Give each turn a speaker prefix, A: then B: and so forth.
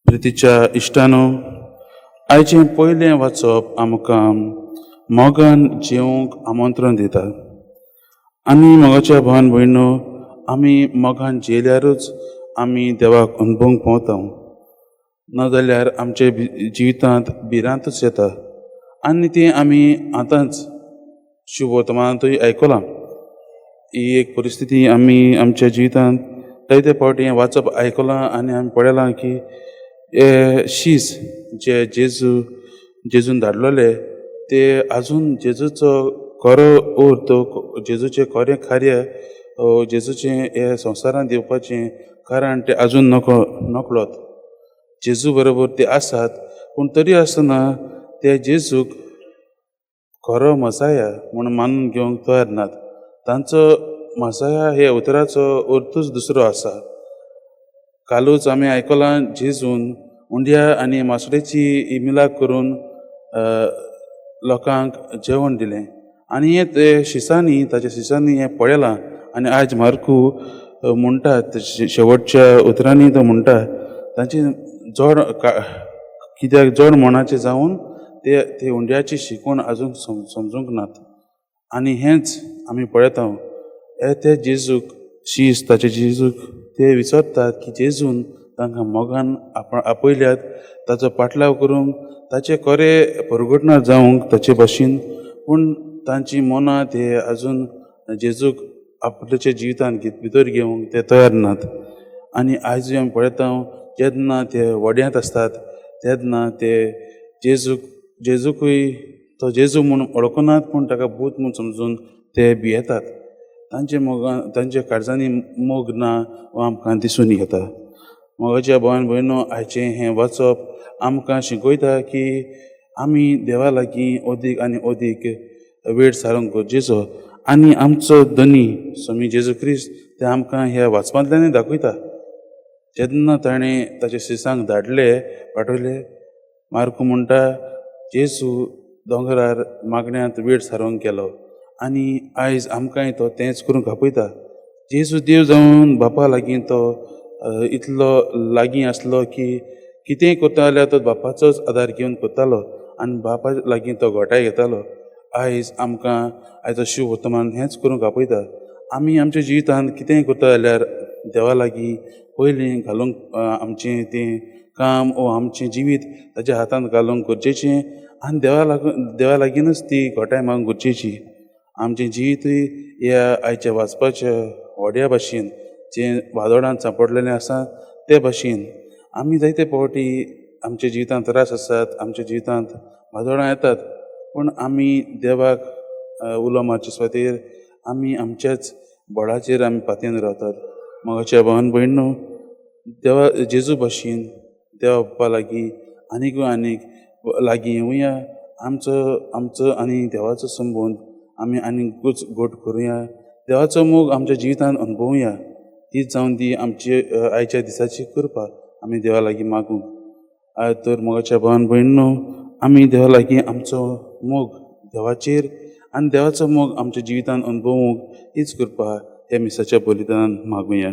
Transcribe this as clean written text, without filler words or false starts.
A: प्रितीच्या इश्टानो, आयचें पयलें वाचप आमकां मोगान जेवंक आमंत्रण दिता. आनी मोगाच्या भावान भयणो, आमी मोगान जेयल्यारूच आमी देवाक अनुभवंक पावता. नाजाल्यार आमच्या जिवितांत भिरांतूच येता. आनी ती आमी आतांच शुभ वर्तमानांतूय आयकलां. ही एक परिस्थिती आमी आमच्या जिवितांत जायते फावटी वाचप आयकलां आनी आमी पळयलां की शीस जे जेजून धाडलोले ते आजून जेजूचो खरो अर्थ, जेजूचें खरें कार्य, जेजूचें हे संवसारांत येवपाचें कारण ते आजून नकळोत. जेजू बरोबर ते आसात, पूण तरी आसतना ते जेजूक खरो मसाया म्हूण मानून घेवंक तयार नात. तांचो मसाया हे उतराचो अर्थूच दुसरो आसा. कालूच आमी आयकलां जेजून उंड्या आनी मासोळेची मिलाक करून लोकांक जेवण दिलें. आनी हें ते शिसांनी, ताच्या शिसांनी हें पळयलां. आनी आयज मार्कू म्हणटात, शेवटच्या उतरांनी तो म्हणटा, तांची जड कित्याक जड मनाचें जावन ते उंड्याची शिकवण आजून समजूंक नात. आनी हेंच आमी पळयता. ते जेजूक शीस, ताचे जेजूक ते विचारतात की जेजून तांकां मोगान आपयल्यात ताचो पाटलाव करूंक, ताचे खरें परगटणार जावंक ताचे भाशेन. पूण तांची मनां ते आजून जेजूक आपल्याच्या जिवितांत भितर घेवंक ते तयार नात. आनी आयजूय आमी पळयता, जेन्ना ते वड्यांत आसतात तेन्ना ते जेजूकूय तो जेजू म्हूण वळखनात, पूण ताका भूत म्हूण समजून ते भियेतात. तांच्या काळजांनी मोग ना हो आमकां दिसून येता. मोगाच्या भावान भयणो, आयचें हें वाचप आमकां शिकयता की आमी देवा लागीं अदीक आनी अदीक वेळ सारूंक गरजेचो. आनी आमचो धनी स्वामी जेजू क्रिस्त ते आमकां ह्या वाचपांतल्यानूय दाखयता. जेन्ना ताणें ताच्या शिसांक पाठयले, मार्कू म्हणटा, जेजू दोंगरार मागण्यांत वेळ सारूंक गेलो. आनी आयज आमकांय तो तेंच करूंक आपयता. जेजू देव जावन बापा लागीं तो इतलो लागीं आसलो की कितेंय करता जाल्यार तो बापाचोच आदार घेवन करतालो आनी बापा लागीं तो घोटाय घेतालो. आयज आमकां आयचो शुभ वर्तमान हेंच करूंक आपयता. आमी आमच्या जिवितांत कितेंय करता जाल्यार देवा लागीं पयलीं घालूंक आमचें तें काम वो आमचें जिवीत ताच्या हातांत घालूंक गरजेचें. आनी देवा लागींनूच ती घोटाय मागूंक गरजेची. आमचें जिवीतूय ह्या आयच्या वाचपाच्या व्हड्या भाशेन जें वादोळांत सांपडलेलें आसा ते भाशेन आमी जायते फावटी आमच्या जिवितांत त्रास आसात, आमच्या जिवितांत वादोळां येतात, पूण आमी देवाक उलो मारचे सुवातेर आमी आमच्याच बळाचेर आमी पातयेन रावतात. मोगाच्या भावान भयणो, देवा जेजू भाशेन देवा बाप्पा लागीं आनीक लागीं येवया. आमचो आनी देवाचो संबंद आमी आनीकूच घट करुया. देवाचो मोग आमच्या जिवितांत अनुभवुया. हीच जावन दी आमची आयच्या दिसाची कृपा आमी देवा लागीं मागूंक. तर मोगाच्या भावान भयणो, आमी देवा लागीं आमचो मोग देवाचेर आनी देवाचो मोग आमच्या जिवितांत अनुभवूंक हीच कृपा ह्या मिसाच्या बलिदानान मागुया.